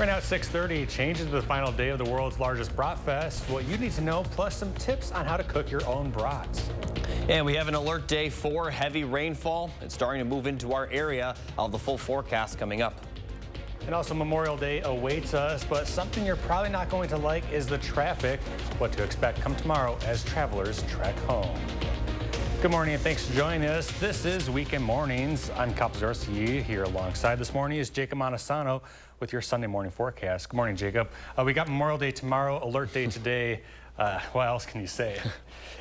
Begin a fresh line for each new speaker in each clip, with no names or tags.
Right now at 6:30, changes to the final day of the world's largest Brat Fest. What you need to know, plus some tips on how to cook your own brats.
And we have an alert day for heavy rainfall. It's starting to move into our area. I'll have the full forecast coming up.
And also Memorial Day awaits us, but something you're probably not going to like is the traffic. What to expect come tomorrow as travelers trek home. Good morning and thanks for joining us. This is Weekend Mornings. I'm Kyle Pazorski. Here alongside this morning is Jacob Montesano with your Sunday morning forecast. Good morning, Jacob. We got Memorial Day tomorrow, alert day today. What else can you say?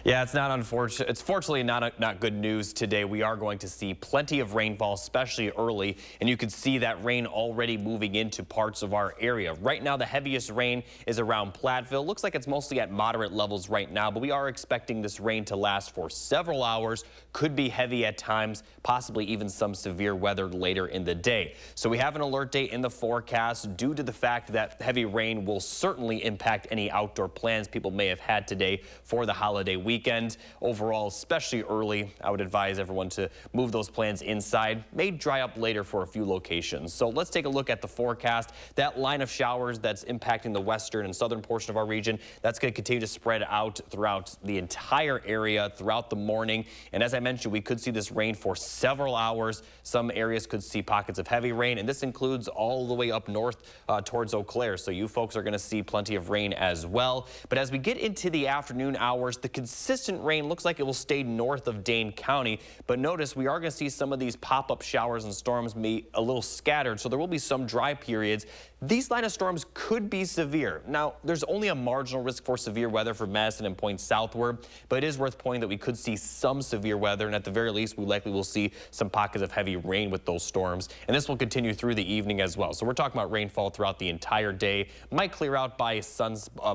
Yeah, it's not unfortunate. It's fortunately not good news today. We are going to see plenty of rainfall, especially early, and you can see that rain already moving into parts of our area. Right now, the heaviest rain is around Platteville. Looks like it's mostly at moderate levels right now, but we are expecting this rain to last for several hours. Could be heavy at times, possibly even some severe weather later in the day. So we have an alert day in the forecast due to the fact that heavy rain will certainly impact any outdoor plans people may have had today for the holiday weekend. Overall, especially early, I would advise everyone to move those plans inside. May dry up later for a few locations. So let's take a look at the forecast. That line of showers that's impacting the western and southern portion of our region, that's going to continue to spread out throughout the entire area throughout the morning. And as I mentioned, we could see this rain for several hours. Some areas could see pockets of heavy rain, and this includes all the way up north towards Eau Claire. So you folks are going to see plenty of rain as well. But as we get into the afternoon hours, the consistent rain looks like it will stay north of Dane County. But notice we are going to see some of these pop-up showers and storms be a little scattered, so there will be some dry periods. These line of storms could be severe. Now, there's only a marginal risk for severe weather for Madison and points southward, but it is worth pointing that we could see some severe weather, and at the very least, we likely will see some pockets of heavy rain with those storms, and this will continue through the evening as well. So we're talking about rainfall throughout the entire day. Might clear out by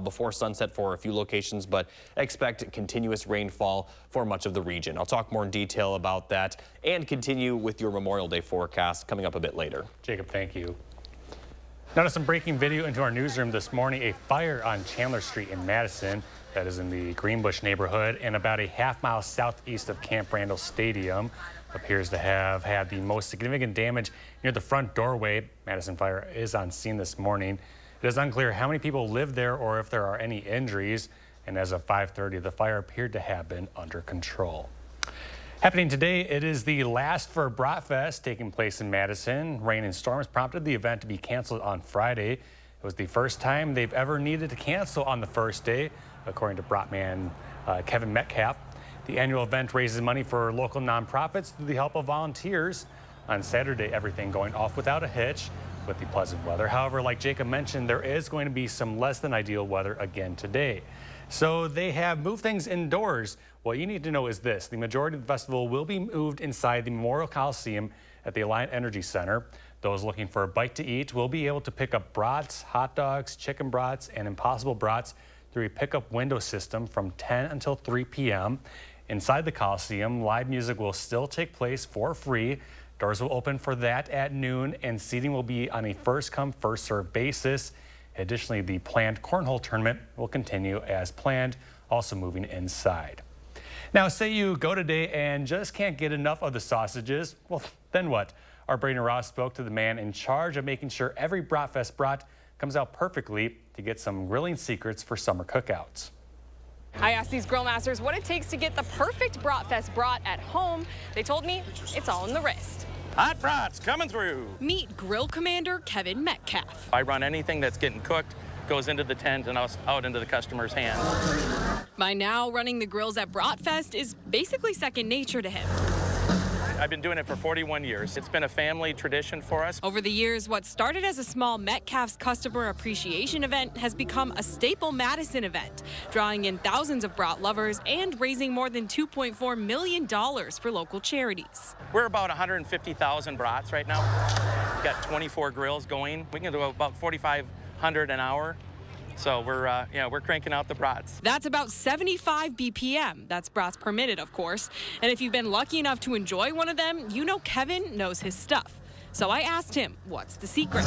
before sunset for a few locations, but expect continuous rainfall for much of the region. I'll talk more in detail about that and continue with your Memorial Day forecast coming up a bit later.
Jacob, thank you. Now to some breaking video into our newsroom this morning. A fire on Chandler Street in Madison, that is in the Greenbush neighborhood and about a half-mile southeast of Camp Randall Stadium, appears to have had the most significant damage near the front doorway. Madison Fire is on scene this morning. It is unclear how many people live there or if there are any injuries. And as of 5:30, the fire appeared to have been under control. Happening today, it is the last for Brat Fest taking place in Madison. Rain and storms prompted the event to be canceled on Friday. It was the first time they've ever needed to cancel on the first day, according to Bratman Kevin Metcalf. The annual event raises money for local nonprofits through the help of volunteers. On Saturday, everything going off without a hitch with the pleasant weather. However, like Jacob mentioned, there is going to be some less than ideal weather again today. So they have moved things indoors. What you need to know is this: the majority of the festival will be moved inside the Memorial Coliseum at the Alliant Energy Center. Those looking for a bite to eat will be able to pick up brats, hot dogs, chicken brats, and Impossible brats through a pickup window system from 10 until 3 p.m. Inside the Coliseum, live music will still take place for free. Doors will open for that at noon, and seating will be on a first-come, first-served basis. Additionally, the planned cornhole tournament will continue as planned, also moving inside. Now, say you go today and just can't get enough of the sausages. Well, then what? Our Brayden Ross spoke to the man in charge of making sure every Brat Fest brat comes out perfectly to get some grilling secrets for summer cookouts.
I asked these grill masters what it takes to get the perfect Brat Fest brat at home. They told me it's all in the wrist.
Hot brats coming through.
Meet Grill Commander Kevin Metcalf.
I run anything that's getting cooked, goes into the tent and out into the customer's hands.
By now, running the grills at Brat Fest is basically second nature to him.
I've been doing it for 41 years. It's been a family tradition for us.
Over the years, what started as a small Metcalf's customer appreciation event has become a staple Madison event, drawing in thousands of brat lovers and raising more than $2.4 million for local charities.
We're about 150,000 brats right now. We've got 24 grills going. We can do about 4,500 an hour. So we're cranking out the brats.
That's about 75 BPM. That's brats per minute, of course. And if you've been lucky enough to enjoy one of them, you know Kevin knows his stuff. So I asked him, what's the secret?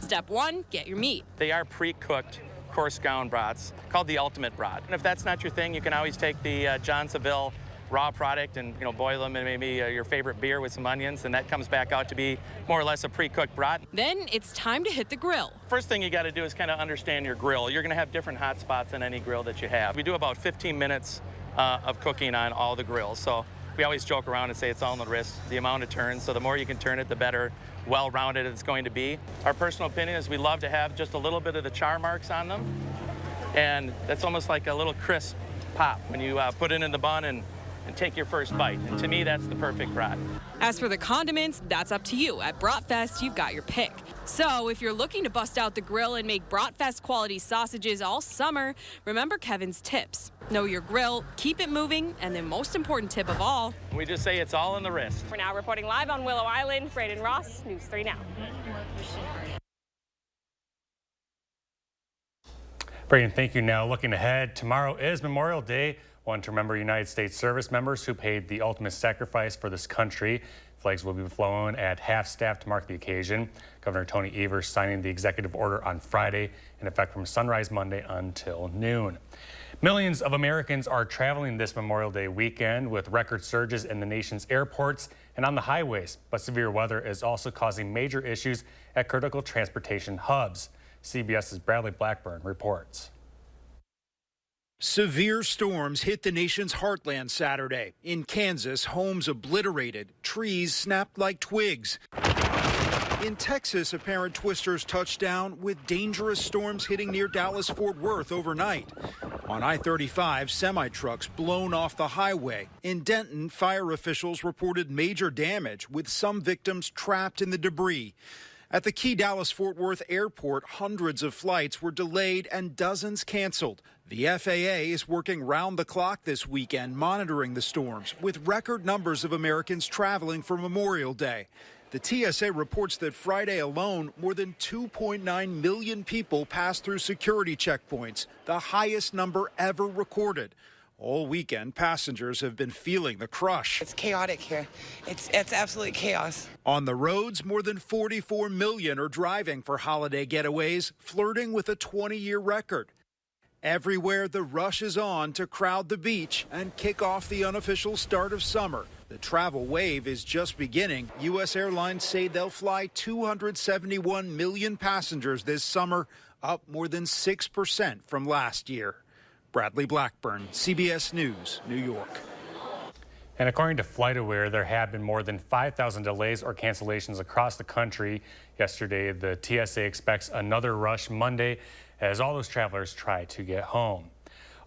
Step one, get your meat.
They are pre-cooked, coarse ground brats called the ultimate brat. And if that's not your thing, you can always take the John Seville raw product and boil them in maybe your favorite beer with some onions, and that comes back out to be more or less a pre-cooked brat.
Then it's time to hit the grill.
First thing you got to do is kind of understand your grill. You're going to have different hot spots on any grill that you have. We do about 15 minutes of cooking on all the grills. So we always joke around and say it's all in the wrist, the amount of turns. So the more you can turn it, the better well-rounded it's going to be. Our personal opinion is we love to have just a little bit of the char marks on them. And that's almost like a little crisp pop when you put it in the bun and take your first bite. And to me, that's the perfect brat.
As for the condiments, that's up to you. At Brat Fest, you've got your pick. So if you're looking to bust out the grill and make Brat Fest quality sausages all summer, remember Kevin's tips. Know your grill, keep it moving, and the most important tip of all,
we just say it's all in the wrist.
We're now reporting live on Willow Island. Braden Ross, News 3 Now.
Braden, thank you. Now looking ahead, tomorrow is Memorial Day. Want to remember United States service members who paid the ultimate sacrifice for this country. Flags will be flown at half-staff to mark the occasion. Governor Tony Evers signing the executive order on Friday, in effect from sunrise Monday until noon. Millions of Americans are traveling this Memorial Day weekend with record surges in the nation's airports and on the highways. But severe weather is also causing major issues at critical transportation hubs. CBS's Bradley Blackburn reports.
Severe storms hit the nation's heartland Saturday. In Kansas, homes obliterated, trees snapped like twigs. In Texas, apparent twisters touched down with dangerous storms hitting near Dallas-Fort Worth overnight. On I-35, semi-trucks blown off the highway. In Denton, fire officials reported major damage, with some victims trapped in the debris. At the key Dallas-Fort Worth airport, hundreds of flights were delayed and dozens canceled. The FAA is working round the clock this weekend monitoring the storms, with record numbers of Americans traveling for Memorial Day. The TSA reports that Friday alone, more than 2.9 million people passed through security checkpoints, the highest number ever recorded. All weekend, passengers have been feeling the crush.
It's chaotic here. It's absolute chaos.
On the roads, more than 44 million are driving for holiday getaways, flirting with a 20-year record. Everywhere, the rush is on to crowd the beach and kick off the unofficial start of summer. The travel wave is just beginning. U.S. airlines say they'll fly 271 million passengers this summer, up more than 6% from last year. Bradley Blackburn, CBS News, New York.
And according to FlightAware, there have been more than 5,000 delays or cancellations across the country. Yesterday, the TSA expects another rush Monday as all those travelers try to get home.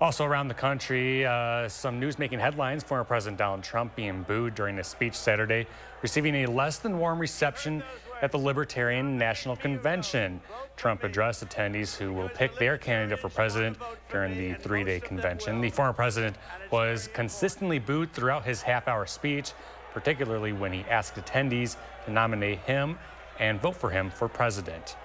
Also around the country, some news making headlines. Former President Donald Trump being booed during a speech Saturday, receiving a less than warm reception at the Libertarian National Convention. Trump addressed attendees who will pick their candidate for president during the three-day convention. The former president was consistently booed throughout his half-hour speech, particularly when he asked attendees to nominate him and vote for him for president.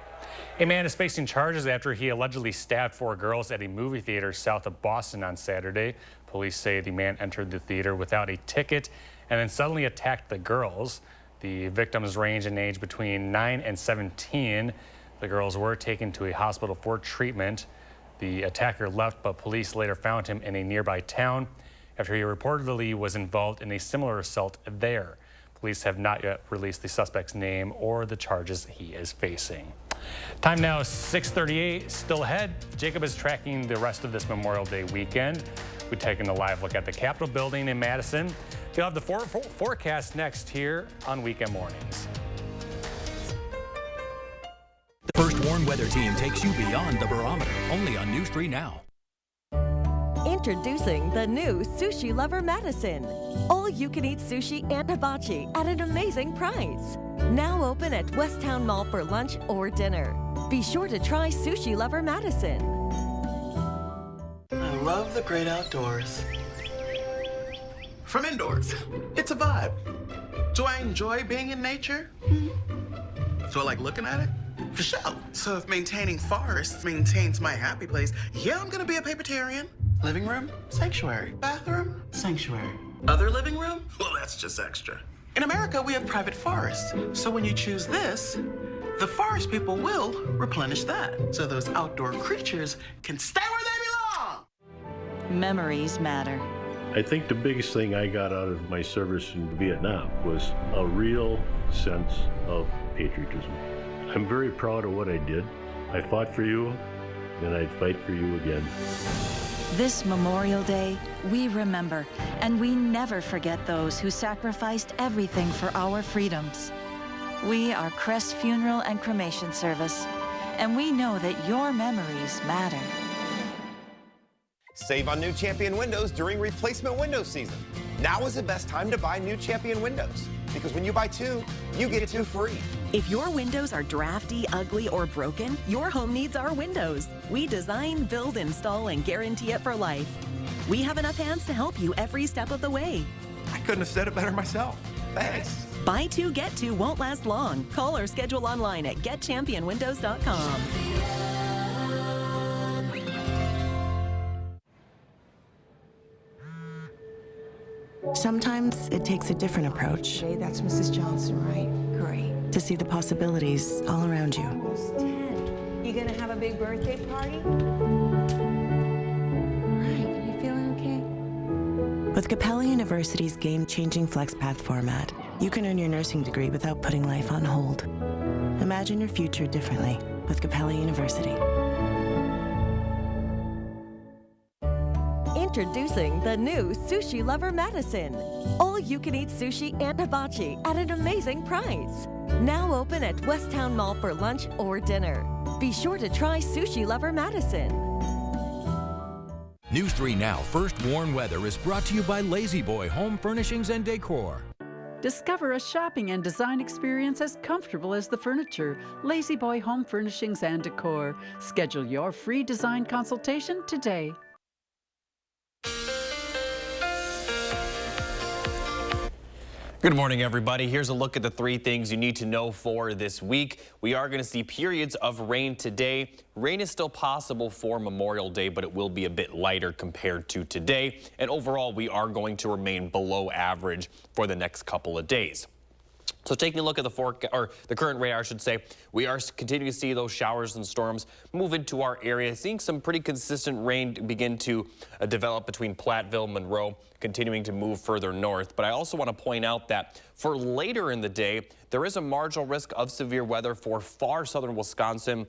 A man is facing charges after he allegedly stabbed 4 girls at a movie theater south of Boston on Saturday. Police say the man entered the theater without a ticket and then suddenly attacked the girls. The victims range in age between 9 and 17. The girls were taken to a hospital for treatment. The attacker left, but police later found him in a nearby town after he reportedly was involved in a similar assault there. Police have not yet released the suspect's name or the charges he is facing. Time now is 6:38. Still ahead, Jacob is tracking the rest of this Memorial Day weekend. We're taking a live look at the Capitol building in Madison. You'll have the forecast next here on Weekend Mornings.
The First Warn Weather Team takes you beyond the barometer, only on News 3 Now.
Introducing the new Sushi Lover Madison. All-you-can-eat sushi and hibachi at an amazing price. Now open at Westtown Mall for lunch or dinner. Be sure to try Sushi Lover Madison.
I love the great outdoors. From indoors, it's a vibe. Do I enjoy being in nature? Do I like looking at it? For sure. So if maintaining forests maintains my happy place, yeah, I'm gonna be a papertarian. Living room, sanctuary. Bathroom, sanctuary. Other living room? Well, that's just extra. In America, we have private forests. So when you choose this, the forest people will replenish that. So those outdoor creatures can stay where they belong.
Memories matter. I think the biggest thing I got out of my service in Vietnam was a real sense of patriotism. I'm very proud of what I did. I fought for you, and I'd fight for you again.
This Memorial Day, we remember, and we never forget those who sacrificed everything for our freedoms. We are Crest Funeral and Cremation Service, and we know that your memories matter.
Save on new Champion windows during replacement window season. Now is the best time to buy new Champion windows, because when you buy 2, you get 2 free.
If your windows are drafty, ugly, or broken, your home needs our windows. We design, build, install, and guarantee it for life. We have enough hands to help you every step of the way.
I couldn't have said it better myself. Thanks.
Buy 2, get 2 won't last long. Call or schedule online at getchampionwindows.com.
Sometimes it takes a different approach.
Okay, that's Mrs. Johnson, right? Great.
To see the possibilities all around you.
Almost 10. You gonna have a big birthday party? Right, are you feeling okay?
With Capella University's game-changing FlexPath format, you can earn your nursing degree without putting life on hold. Imagine your future differently with Capella University.
Introducing the new Sushi Lover Madison. All-you-can-eat sushi and hibachi at an amazing price. Now open at Westtown Mall for lunch or dinner. Be sure to try Sushi Lover Madison.
News 3 Now First Warn Weather is brought to you by Lazy Boy Home Furnishings and Decor.
Discover a shopping and design experience as comfortable as the furniture. Lazy Boy Home Furnishings and Decor. Schedule your free design consultation today.
Good morning, everybody. Here's a look at the 3 things you need to know for this week. We are going to see periods of rain today. Rain is still possible for Memorial Day, but it will be a bit lighter compared to today. And overall, we are going to remain below average for the next couple of days. So taking a look at the current radar, I should say, we are continuing to see those showers and storms move into our area, seeing some pretty consistent rain begin to develop between Platteville, Monroe, continuing to move further north. But I also want to point out that for later in the day, there is a marginal risk of severe weather for far southern Wisconsin.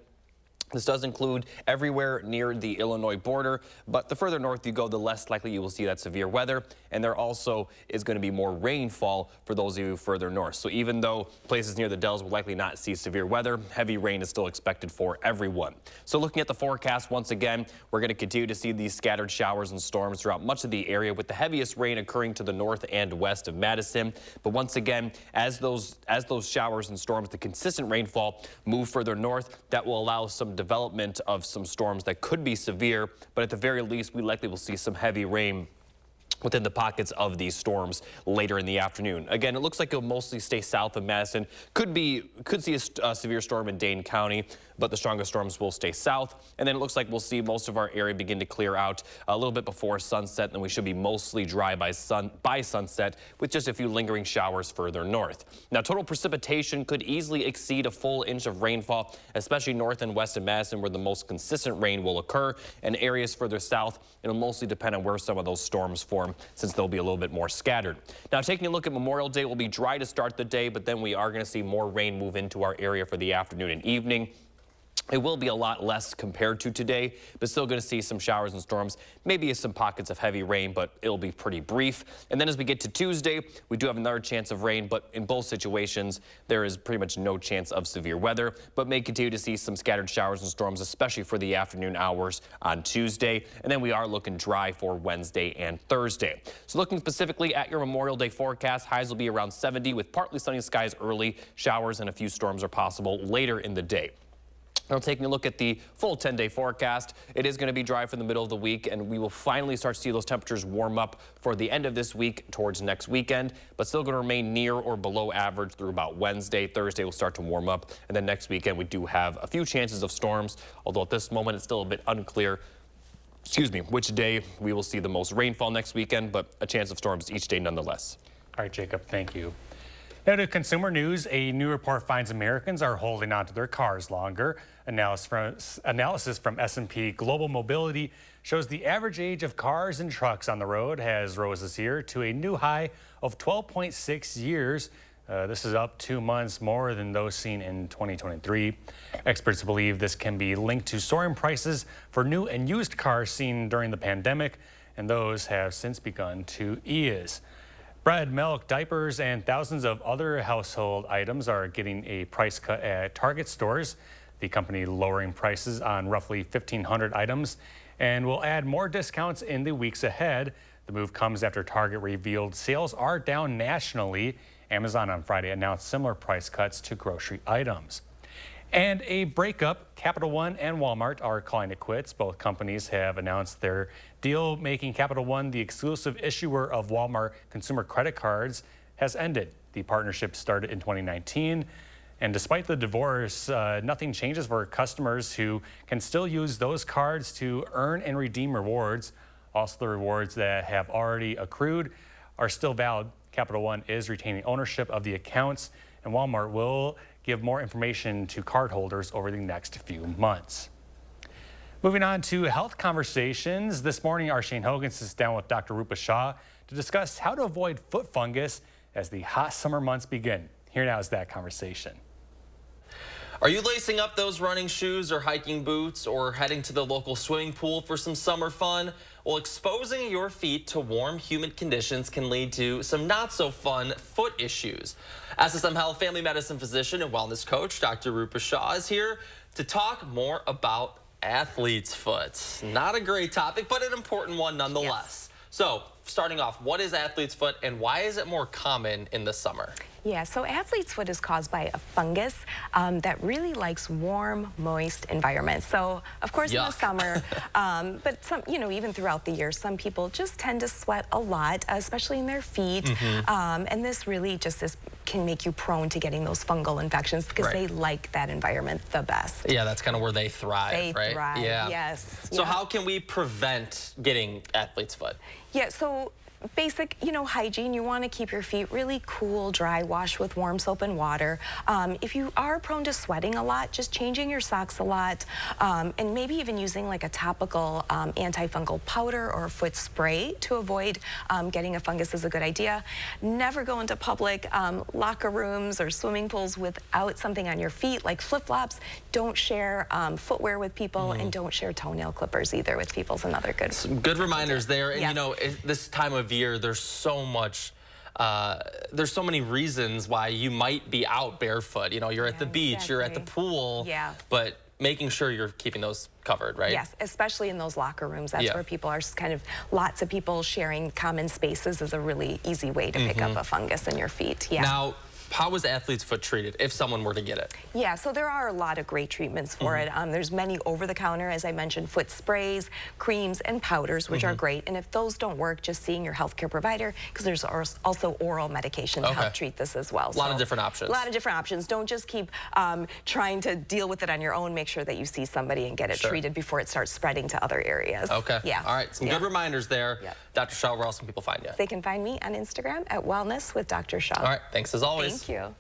This does include everywhere near the Illinois border, but the further north you go, the less likely you will see that severe weather. And there also is going to be more rainfall for those of you further north. So even though places near the Dells will likely not see severe weather, heavy rain is still expected for everyone. So looking at the forecast once again, we're going to continue to see these scattered showers and storms throughout much of the area, with the heaviest rain occurring to the north and west of Madison. But once again, as those showers and storms, the consistent rainfall move further north, that will allow some development of some storms that could be severe, but at the very least, we likely will see some heavy rain within the pockets of these storms later in the afternoon. Again, it looks like it'll mostly stay south of Madison. Could see a severe storm in Dane County, but the strongest storms will stay south. And then it looks like we'll see most of our area begin to clear out a little bit before sunset, and then we should be mostly dry by sunset, with just a few lingering showers further north. Now, total precipitation could easily exceed a full inch of rainfall, especially north and west of Madison, where the most consistent rain will occur, and areas further south, it'll mostly depend on where some of those storms form, since they'll be a little bit more scattered. Now, taking a look at Memorial Day, will be dry to start the day, but then we are going to see more rain move into our area for the afternoon and evening. It will be a lot less compared to today, but still going to see some showers and storms, maybe some pockets of heavy rain, but it'll be pretty brief. And then as we get to Tuesday, we do have another chance of rain, but in both situations, there is pretty much no chance of severe weather, but may continue to see some scattered showers and storms, especially for the afternoon hours on Tuesday. And then we are looking dry for Wednesday and Thursday. So looking specifically at your Memorial Day forecast, highs will be around 70 with partly sunny skies early. Showers and a few storms are possible later in the day. Now, taking a look at the full 10-day forecast, it is going to be dry for the middle of the week, and we will finally start to see those temperatures warm up for the end of this week towards next weekend, but still going to remain near or below average through about Wednesday. Thursday will start to warm up, and then next weekend we do have a few chances of storms, although at this moment it's still a bit unclear, which day we will see the most rainfall next weekend, but a chance of storms each day nonetheless.
All right, Jacob, thank you. Now to consumer news, a new report finds Americans are holding onto their cars longer. Analysis from S&P Global Mobility shows the average age of cars and trucks on the road has rose this year to a new high of 12.6 years. This is up 2 months more than those seen in 2023. Experts believe this can be linked to soaring prices for new and used cars seen during the pandemic, and those have since begun to ease. Bread, milk, diapers, and thousands of other household items are getting a price cut at Target stores. The company lowering prices on roughly 1,500 items and will add more discounts in the weeks ahead. The move comes after Target revealed sales are down nationally. Amazon on Friday announced similar price cuts to grocery items. And a breakup, Capital One and Walmart are calling it quits. Both companies have announced their deal, making Capital One the exclusive issuer of Walmart consumer credit cards has ended. The partnership started in 2019. And despite the divorce, nothing changes for customers who can still use those cards to earn and redeem rewards. Also, the rewards that have already accrued are still valid. Capital One is retaining ownership of the accounts, and Walmart will give more information to cardholders over the next few months. Moving on to health conversations. This morning, our Shane Hogan sits down with Dr. Rupa Shah to discuss how to avoid foot fungus as the hot summer months begin. Here now is that conversation.
Are you lacing up those running shoes or hiking boots or heading to the local swimming pool for some summer fun? Well, exposing your feet to warm, humid conditions can lead to some not so fun foot issues. SSM Health family medicine physician and wellness coach Dr. Rupa Shah is here to talk more about athlete's foot. Not a great topic, but an important one nonetheless. Yes. So, starting off, what is athlete's foot and why is it more common in the summer?
Yeah, so athlete's foot is caused by a fungus that really likes warm, moist environments. So, of course, in the summer, but some, even throughout the year, some people just tend to sweat a lot, especially in their feet. And this really just can make you prone to getting those fungal infections because they like that environment the best.
Yeah, that's kind of where they thrive,
they thrive,
yeah.
Yes.
So how can we prevent getting athlete's foot?
Yeah, so basic, hygiene. You want to keep your feet really cool, dry, wash with warm soap and water. If you are prone to sweating a lot, just changing your socks a lot, and maybe even using like a topical antifungal powder or foot spray to avoid getting a fungus is a good idea. Never go into public locker rooms or swimming pools without something on your feet, like flip-flops. Don't share footwear with people, and don't share toenail clippers either with people. Is another good.
Some good reminders there, and this time of year, there's so many reasons why you might be out barefoot. You're at the beach, you're at the pool, but making sure you're keeping those covered, right?
Yes, especially in those locker rooms. That's where people are lots of people sharing common spaces is a really easy way to pick up a fungus in your feet. Yeah.
Now, how is athlete's foot treated if someone were to get it?
Yeah, so there are a lot of great treatments for it. There's many over-the-counter, as I mentioned, foot sprays, creams, and powders, which are great. And if those don't work, just seeing your healthcare provider, because there's also oral medication to help treat this as well.
A lot of different options.
A lot of different options. Don't just keep trying to deal with it on your own. Make sure that you see somebody and get it treated before it starts spreading to other areas.
Okay.
Yeah.
All right. Some good reminders there. Dr. Shah, where else can people find you?
They can find me on Instagram at Wellness with Dr. Shah.
All right. Thanks as always.
Thank you.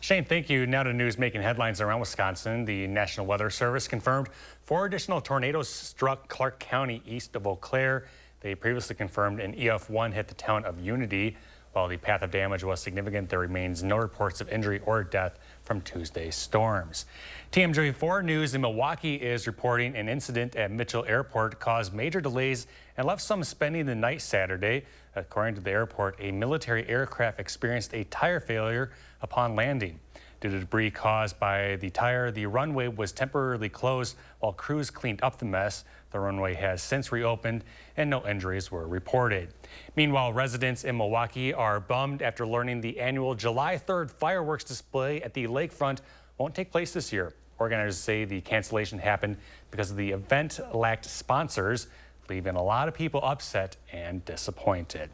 Shane, thank you. Now to news making headlines around Wisconsin. The National Weather Service confirmed 4 additional tornadoes struck Clark County east of Eau Claire. They previously confirmed an EF1 hit the town of Unity. While the path of damage was significant, there remains no reports of injury or death from Tuesday's storms. TMJ4 News in Milwaukee is reporting an incident at Mitchell Airport caused major delays and left some spending the night Saturday. According to the airport, a military aircraft experienced a tire failure upon landing. Due to debris caused by the tire, the runway was temporarily closed while crews cleaned up the mess. The runway has since reopened and no injuries were reported. Meanwhile, residents in Milwaukee are bummed after learning the annual July 3rd fireworks display at the lakefront won't take place this year. Organizers say the cancellation happened because the event lacked sponsors, leaving a lot of people upset and disappointed.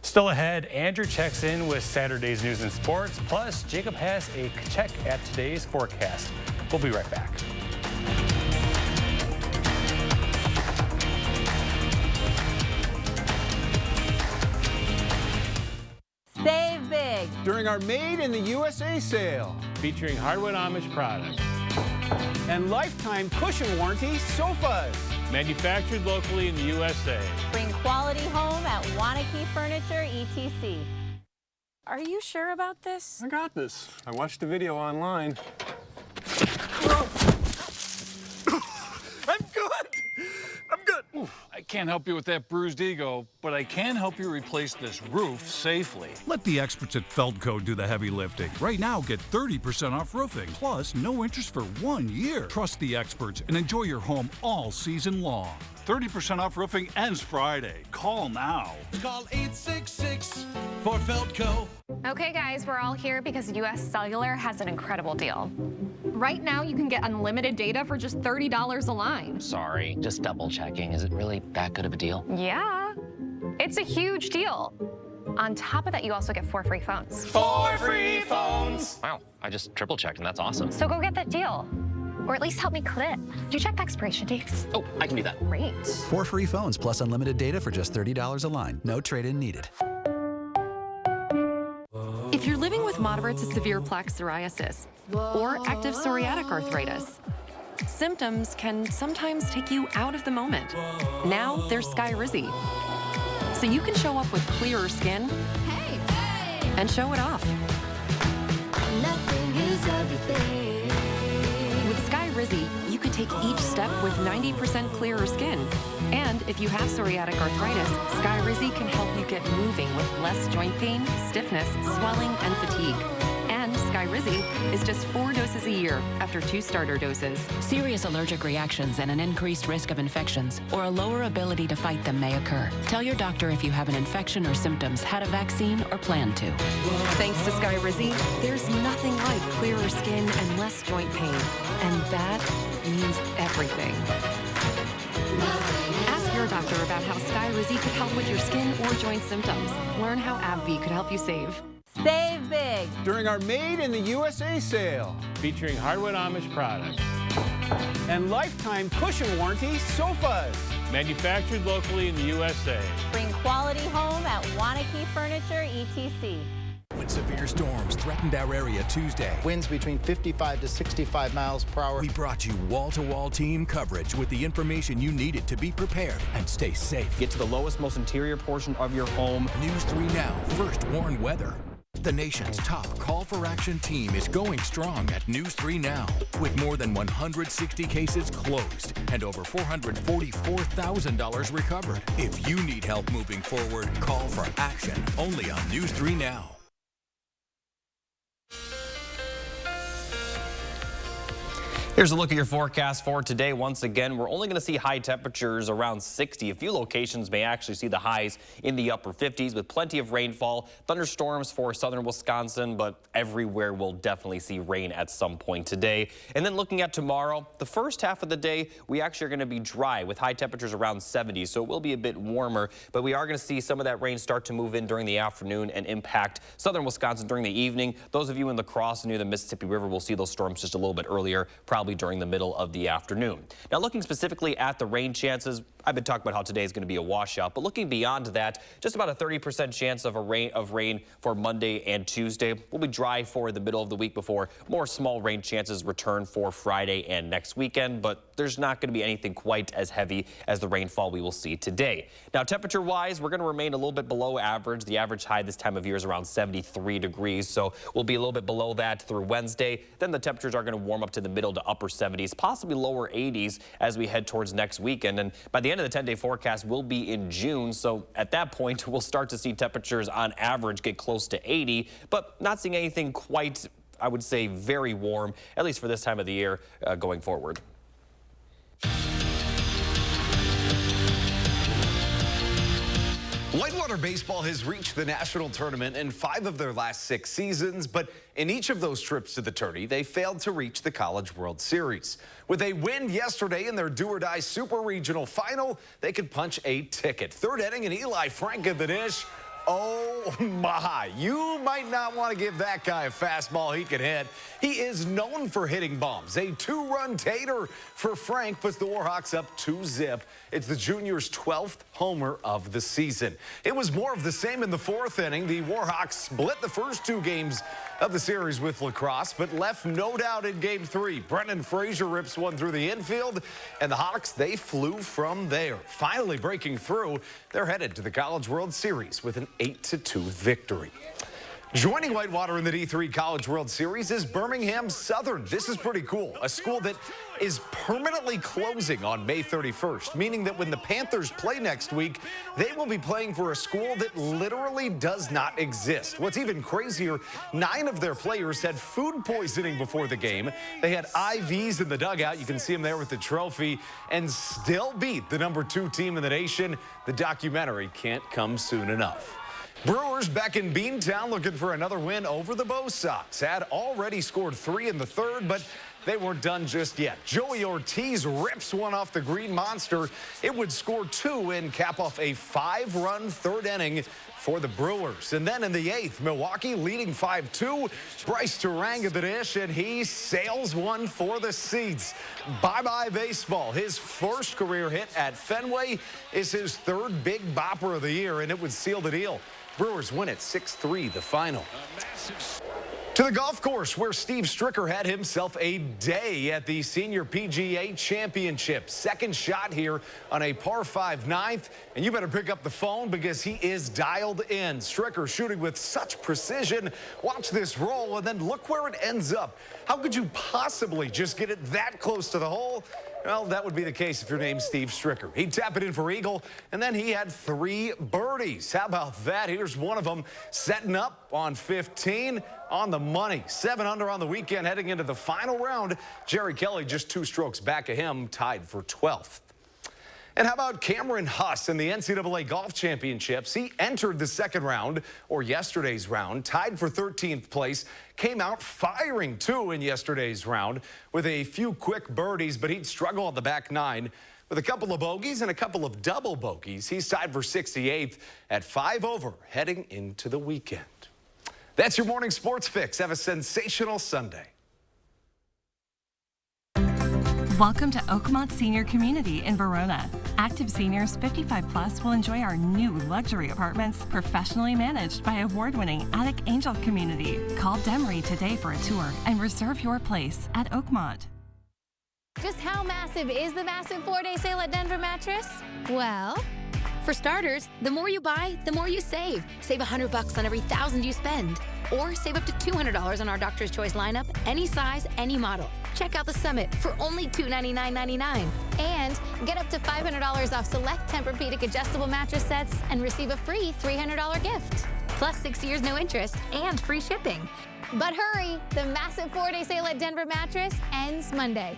Still ahead, Andrew checks in with Saturday's news and sports, plus Jacob has a check at today's forecast. We'll be right back.
Save big big
during our Made in the USA sale,
featuring hardwood Amish products
and lifetime cushion warranty sofas,
manufactured locally in the USA.
Bring quality home at Wanakee Furniture, etc.
Are you sure about this?
I got this. I watched the video online.
I'm good. I can't help you with that bruised ego, but I can help you replace this roof safely.
Let the experts at Feldco do the heavy lifting. Right now, get 30% off roofing, plus no interest for 1 year. Trust the experts and enjoy your home all season long. 30% off roofing ends Friday. Call now.
Call 866 for Feldco.
Okay, guys, we're all here because US Cellular has an incredible deal. Right now, you can get unlimited data for just $30 a line.
Sorry, just double checking. Is it really that good of a deal?
Yeah, it's a huge deal. On top of that, you also get 4 free phones.
4 free phones! Wow, I just triple checked and that's awesome.
So go get that deal. Or at least help me clip. Do you check the expiration dates?
Oh, I can do that.
Great.
4 free phones plus unlimited data for just $30 a line. No trade-in needed.
If you're living with moderate to severe plaque psoriasis or active psoriatic arthritis, symptoms can sometimes take you out of the moment. Now there's Skyrizi. So you can show up with clearer skin and show it off.
Nothing is everything.
With Skyrizi, you could take each step with 90% clearer skin. And if you have psoriatic arthritis, Skyrizi can help you get moving with less joint pain, stiffness, swelling, and fatigue. And Skyrizi is just 4 doses a year after 2 starter doses.
Serious allergic reactions and an increased risk of infections or a lower ability to fight them may occur. Tell your doctor if you have an infection or symptoms, had a vaccine, or plan to.
Thanks to Skyrizi, there's nothing like clearer skin and less joint pain. And that means everything. Ask your doctor about how Skyrizi could help with your skin or joint symptoms. Learn how AbbVie could help you save.
Save big
during our Made in the USA sale,
featuring hardwood Amish products
and lifetime cushion warranty sofas,
manufactured locally in the USA.
Bring quality home at Wanakee Furniture, etc.
When severe storms threatened our area Tuesday,
winds between 55 to 65 miles per hour,
we brought you wall-to-wall team coverage with the information you needed to be prepared and stay safe.
Get to the lowest, most interior portion of your home.
News 3 Now first warn weather. The nation's top call for action team is going strong at News 3 Now, with more than 160 cases closed and over $444,000 recovered. If you need help moving forward, call for action only on News 3 Now.
Here's a look at your forecast for today. Once again, we're only going to see high temperatures around 60. A few locations may actually see the highs in the upper 50s with plenty of rainfall. Thunderstorms for southern Wisconsin, but everywhere we'll definitely see rain at some point today. And then looking at tomorrow, the first half of the day, we actually are going to be dry with high temperatures around 70, so it will be a bit warmer, but we are going to see some of that rain start to move in during the afternoon and impact southern Wisconsin during the evening. Those of you in La Crosse near the Mississippi River will see those storms just a little bit earlier, probably during the middle of the afternoon. Now, looking specifically at the rain chances, I've been talking about how today is going to be a washout, but looking beyond that, just about a 30% chance of rain for Monday and Tuesday. We'll be dry for the middle of the week before more small rain chances return for Friday and next weekend, but there's not going to be anything quite as heavy as the rainfall we will see today. Now, temperature-wise, we're going to remain a little bit below average. The average high this time of year is around 73 degrees, so we'll be a little bit below that through Wednesday. Then the temperatures are going to warm up to the middle to upper 70s, possibly lower 80s as we head towards next weekend. And by the end of the 10-day forecast, we'll be in June. So at that point, we'll start to see temperatures on average get close to 80, but not seeing anything quite, I would say, very warm, at least for this time of the year going forward.
Whitewater Baseball has reached the national tournament in 5 of their last 6 seasons, but in each of those trips to the tourney, they failed to reach the College World Series. With a win yesterday in their do-or-die Super Regional Final, they could punch a ticket. 3rd inning and Eli Frank at the dish. Oh my, you might not want to give that guy a fastball he can hit. He is known for hitting bombs. A 2-run tater for Frank puts the Warhawks up 2-0. It's the junior's 12th homer of the season. It was more of the same in the 4th inning. The Warhawks split the first 2 games of the series with lacrosse, but left no doubt in Game 3. Brendan Frazier rips one through the infield, and the Hawks, they flew from there. Finally breaking through, they're headed to the College World Series with an 8-2 victory. Joining Whitewater in the D3 College World Series is Birmingham Southern. This is pretty cool. A school that is permanently closing on May 31st, meaning that when the Panthers play next week, they will be playing for a school that literally does not exist. What's even crazier, 9 of their players had food poisoning before the game. They had IVs in the dugout. You can see them there with the trophy, and still beat the #2 team in the nation. The documentary can't come soon enough. Brewers back in Beantown looking for another win over the Bo Sox. Had already scored 3 in the 3rd, but they weren't done just yet. Joey Ortiz rips one off the Green Monster. It would score 2 and cap off a 5-run 3rd inning for the Brewers. And then in the 8th, Milwaukee leading 5-2. Bryce Turang at the dish, and he sails one for the seats. Bye-bye baseball. His first career hit at Fenway is his 3rd big bopper of the year, and it would seal the deal. Brewers win it 6-3, the final. To the golf course, where Steve Stricker had himself a day at the Senior PGA Championship. Second shot here on a par 5 9th, and you better pick up the phone because he is dialed in. Stricker shooting with such precision. Watch this roll, and then look where it ends up. How could you possibly just get it that close to the hole? Well, that would be the case if your name's Steve Stricker. He'd tap it in for eagle, and then he had 3 birdies. How about that? Here's one of them setting up on 15 on the money. 7 under on the weekend heading into the final round. Jerry Kelly just 2 strokes back of him, tied for 12th. And how about Cameron Huss in the NCAA Golf Championships? He entered the 2nd round, or yesterday's round, tied for 13th place, came out firing too in yesterday's round with a few quick birdies, but he'd struggle on the back 9 with a couple of bogeys and a couple of double bogeys. He's tied for 68th at 5 over heading into the weekend. That's your morning sports fix. Have a sensational Sunday.
Welcome to Oakmont Senior Community in Verona. Active seniors 55 plus will enjoy our new luxury apartments, professionally managed by award-winning Attic Angel Community. Call Demery today for a tour and reserve your place at Oakmont.
Just how massive is the massive 4-day sale at Denver Mattress? Well, for starters, the more you buy, the more you save. Save $100 on every $1,000 you spend. Or save up to $200 on our Doctor's Choice lineup, any size, any model. Check out the Summit for only $299.99. And get up to $500 off select Tempur-Pedic adjustable mattress sets and receive a free $300 gift. Plus 6 years no interest and free shipping. But hurry, the massive 4-day sale at Denver Mattress ends Monday.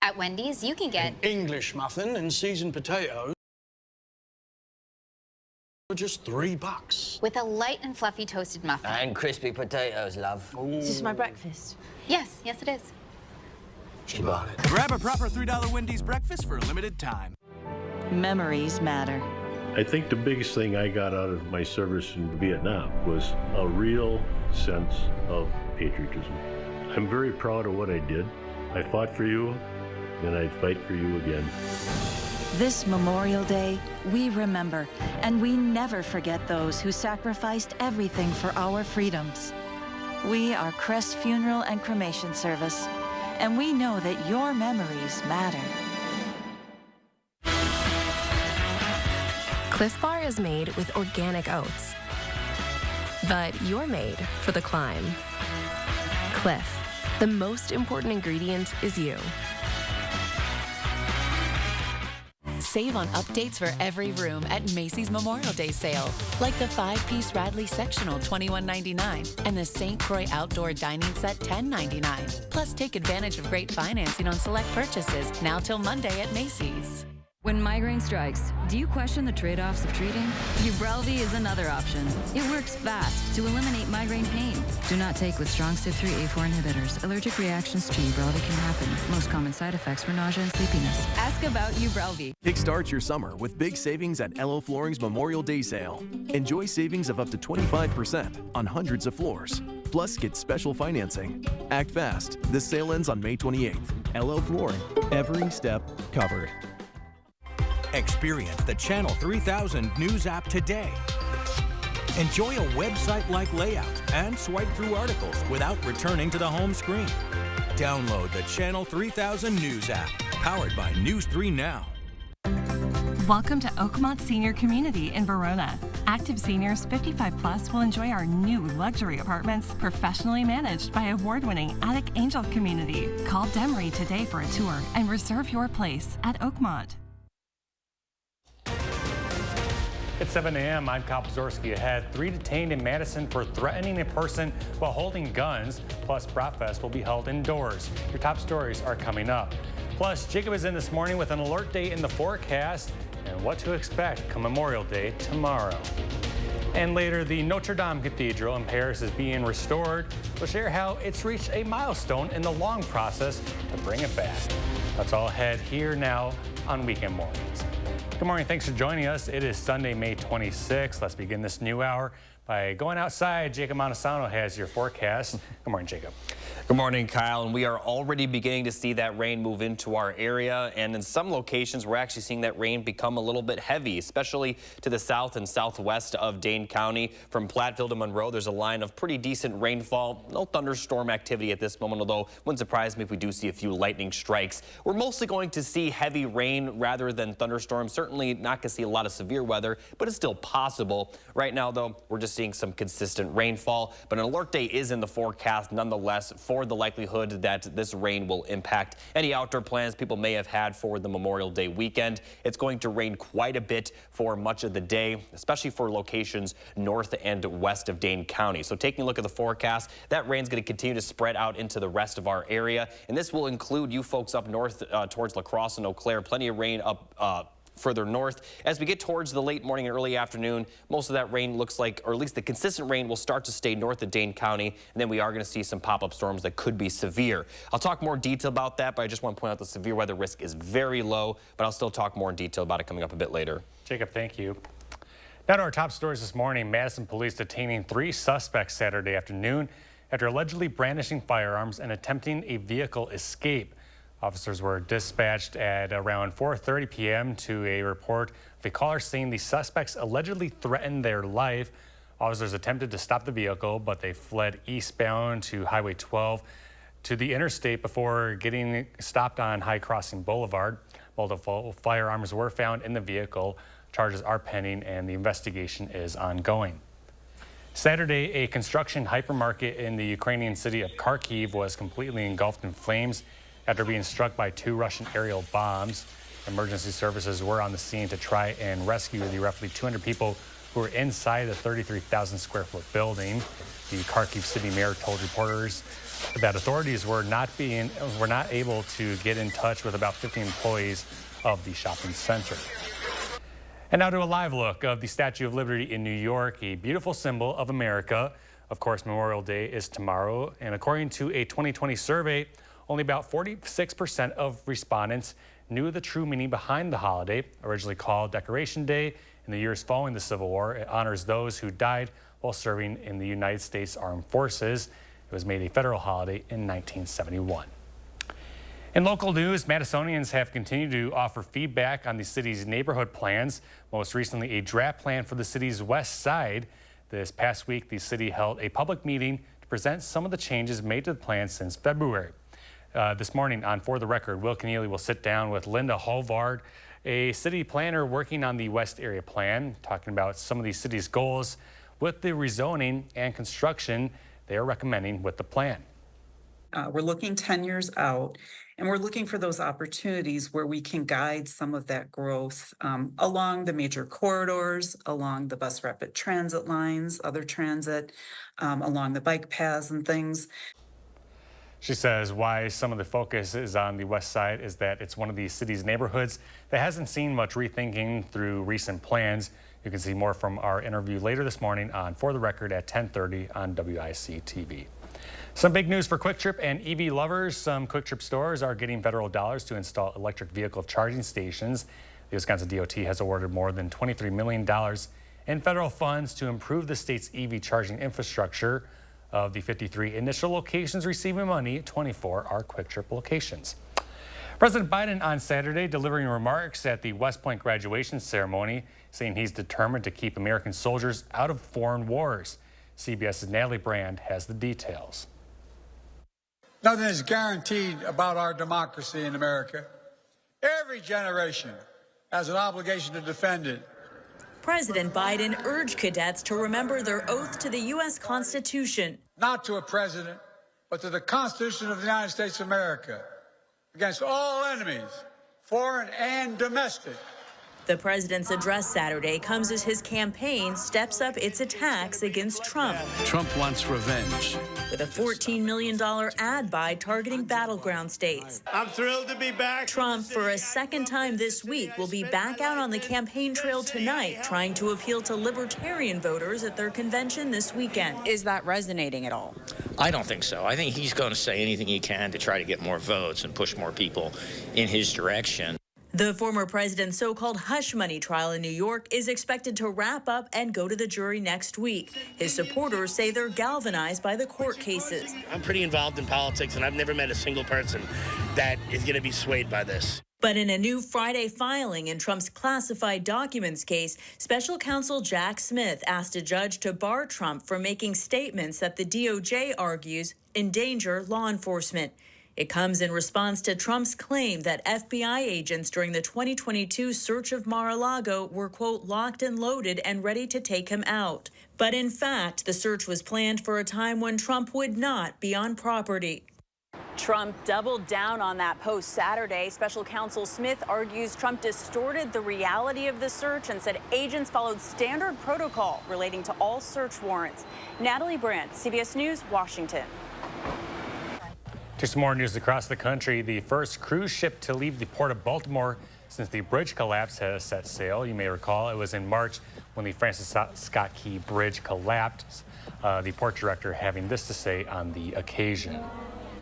At Wendy's, you can get
an English muffin and seasoned potatoes for just $3.
with a light and fluffy toasted muffin.
And crispy potatoes, love.
Is this my breakfast? Yes, it is.
She bought it.
Grab a proper $3 Wendy's breakfast for a limited time.
Memories matter.
I think the biggest thing I got out of my service in Vietnam was a real sense of patriotism. I'm very proud of what I did. I fought for you, and I'd fight for you again.
This Memorial Day, we remember, and we never forget those who sacrificed everything for our freedoms. We are Crest Funeral and Cremation Service, and we know that your memories matter.
Cliff Bar is made with organic oats, but you're made for the climb. Cliff, the most important ingredient is you.
Save on updates for every room at Macy's Memorial Day sale, like the 5-piece Radley sectional $21.99 and the St. Croix outdoor dining set $10.99. Plus, take advantage of great financing on select purchases now till Monday at Macy's.
When migraine strikes, do you question the trade-offs of treating? Ubrelvy is another option. It works fast to eliminate migraine pain. Do not take with strong CYP3A4 inhibitors. Allergic reactions to Ubrelvy can happen. Most common side effects were nausea and sleepiness. Ask about Ubrelvy.
Kickstart your summer with big savings at LO Flooring's Memorial Day sale. Enjoy savings of up to 25% on hundreds of floors. Plus, get special financing. Act fast. This sale ends on May 28th.
LO Flooring. Every step covered.
Experience the Channel 3000 News app today. Enjoy a website-like layout and swipe through articles without returning to the home screen. Download the Channel 3000 News app, powered by News 3 Now.
Welcome to Oakmont Senior Community in Verona. Active seniors 55 plus will enjoy our new luxury apartments, professionally managed by award-winning Attic Angel Community. Call Demery today for a tour and reserve your place at Oakmont.
At 7 a.m., I'm Kyle Pazorski ahead. 3 detained in Madison for threatening a person while holding guns. Plus, Brat Fest will be held indoors. Your top stories are coming up. Plus, Jacob is in this morning with an alert day in the forecast and what to expect come Memorial Day tomorrow. And later, the Notre Dame Cathedral in Paris is being restored. We'll share how it's reached a milestone in the long process to bring it back. That's all ahead here now on Weekend Mornings. Good morning. Thanks for joining us. It is Sunday, May 26th. Let's begin this new hour by going outside. Jacob Montesano has your forecast. Good morning, Jacob.
Good morning, Kyle. And we are already beginning to see that rain move into our area. And in some locations, we're actually seeing that rain become a little bit heavy, especially to the south and southwest of Dane County. From Platteville to Monroe, there's a line of pretty decent rainfall. No thunderstorm activity at this moment, although it wouldn't surprise me if we do see a few lightning strikes. We're mostly going to see heavy rain rather than thunderstorms. Certainly not going to see a lot of severe weather, but it's still possible. Right now, though, we're just seeing some consistent rainfall. But an alert day is in the forecast nonetheless for the likelihood that this rain will impact any outdoor plans people may have had for the Memorial Day weekend. It's going to rain quite a bit for much of the day, especially for locations north and west of Dane County. So taking a look at the forecast, that rain's going to continue to spread out into the rest of our area. And this will include you folks up north towards La Crosse and Eau Claire. Plenty of rain up further north. As we get towards the late morning and early afternoon, most of that rain looks like, or at least the consistent rain, will start to stay north of Dane County, and then we are going to see some pop-up storms that could be severe. I'll talk more detail about that, but I just want to point out the severe weather risk is very low, but I'll still talk more in detail about it coming up a bit later.
Jacob, thank you. Now to our top stories this morning. Madison police detaining 3 suspects Saturday afternoon after allegedly brandishing firearms and attempting a vehicle escape. Officers were dispatched at around 4:30 p.m. to a report of a caller saying the suspects allegedly threatened their life. Officers attempted to stop the vehicle, but they fled eastbound to Highway 12 to the interstate before getting stopped on High Crossing Boulevard. Multiple firearms were found in the vehicle. Charges are pending, and the investigation is ongoing. Saturday, a construction hypermarket in the Ukrainian city of Kharkiv was completely engulfed in flames after being struck by 2 Russian aerial bombs. Emergency services were on the scene to try and rescue the roughly 200 people who were inside the 33,000 square foot building. The Kharkiv city mayor told reporters that authorities were not able to get in touch with about 50 employees of the shopping center. And now to a live look of the Statue of Liberty in New York, a beautiful symbol of America. Of course, Memorial Day is tomorrow, and according to a 2020 survey, only about 46% of respondents knew the true meaning behind the holiday. Originally called Decoration Day, in the years following the Civil War, it honors those who died while serving in the United States Armed Forces. It was made a federal holiday in 1971. In local news, Madisonians have continued to offer feedback on the city's neighborhood plans, most recently a draft plan for the city's west side. This past week, the city held a public meeting to present some of the changes made to the plan since February. This morning on For the Record, Will Keneally will sit down with Linda Holvard, a city planner working on the West Area Plan, talking about some of the city's goals with the rezoning and construction they are recommending with the plan.
We're looking 10 years out, and we're looking for those opportunities where we can guide some of that growth along the major corridors, along the bus rapid transit lines, other transit, along the bike paths and things.
She says why some of the focus is on the west side is that it's one of the city's neighborhoods that hasn't seen much rethinking through recent plans. You can see more from our interview later this morning on For the Record at 10:30 on WIC TV. Some big news for Quick Trip and EV lovers. Some Quick Trip stores are getting federal dollars to install electric vehicle charging stations. The Wisconsin DOT has awarded more than $23 million in federal funds to improve the state's EV charging infrastructure. Of the 53 initial locations receiving money, 24 are Quick Trip locations. President Biden on Saturday delivering remarks at the West Point graduation ceremony, saying he's determined to keep American soldiers out of foreign wars. CBS's Natalie Brand has the details.
Nothing is guaranteed about our democracy in America. Every generation has an obligation to defend it.
President Biden urged cadets to remember their oath to the U.S. Constitution.
Not to a president, but to the Constitution of the United States of America, against all enemies, foreign and domestic.
The president's address Saturday comes as his campaign steps up its attacks against Trump.
Trump wants revenge.
With a $14 million ad buy targeting battleground states.
I'm thrilled to be back.
Trump, for a second time this week, will be back out on the campaign trail tonight, trying to appeal to libertarian voters at their convention this weekend.
Is that resonating at all?
I don't think so. I think he's going to say anything he can to try to get more votes and push more people in his direction.
The former president's so-called hush money trial in New York is expected to wrap up and go to the jury next week. His supporters say they're galvanized by the court cases.
I'm pretty involved in politics, and I've never met a single person that is going to be swayed by this.
But in a new Friday filing in Trump's classified documents case, special counsel Jack Smith asked a judge to bar Trump from making statements that the DOJ argues endanger law enforcement. It comes in response to Trump's claim that FBI agents during the 2022 search of Mar-a-Lago were, quote, locked and loaded and ready to take him out. But in fact, the search was planned for a time when Trump would not be on property.
Trump doubled down on that post Saturday. Special counsel Smith argues Trump distorted the reality of the search and said agents followed standard protocol relating to all search warrants. Natalie Brandt, CBS News, Washington.
To some more news across the country, the first cruise ship to leave the port of Baltimore since the bridge collapse has set sail. You may recall it was in March when the Francis Scott Key Bridge collapsed. The port director having this to say on the occasion.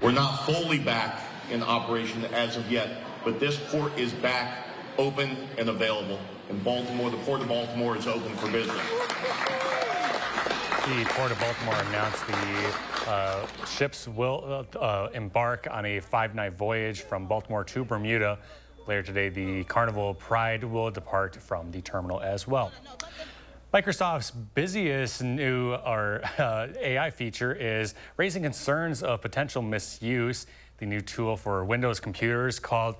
We're not fully back in operation as of yet, but this port is back open and available. In Baltimore, the Port of Baltimore is open for business.
The Port of Baltimore announced the ships will embark on a 5-night voyage from Baltimore to Bermuda. Later today, the Carnival Pride will depart from the terminal as well. Microsoft's busiest new AI feature is raising concerns of potential misuse. The new tool for Windows computers called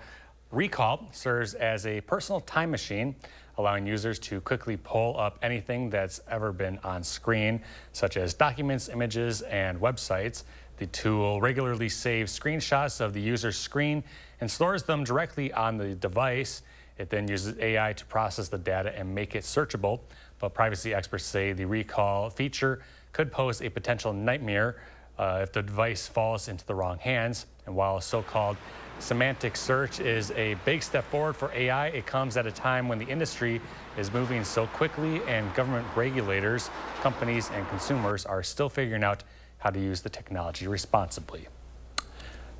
Recall serves as a personal time machine, allowing users to quickly pull up anything that's ever been on screen, such as documents, images, and websites. The tool regularly saves screenshots of the user's screen and stores them directly on the device. It then uses AI to process the data and make it searchable. But privacy experts say the Recall feature could pose a potential nightmare if the device falls into the wrong hands. And while a so-called semantic search is a big step forward for AI, it comes at a time when the industry is moving so quickly and government regulators, companies, and consumers are still figuring out how to use the technology responsibly.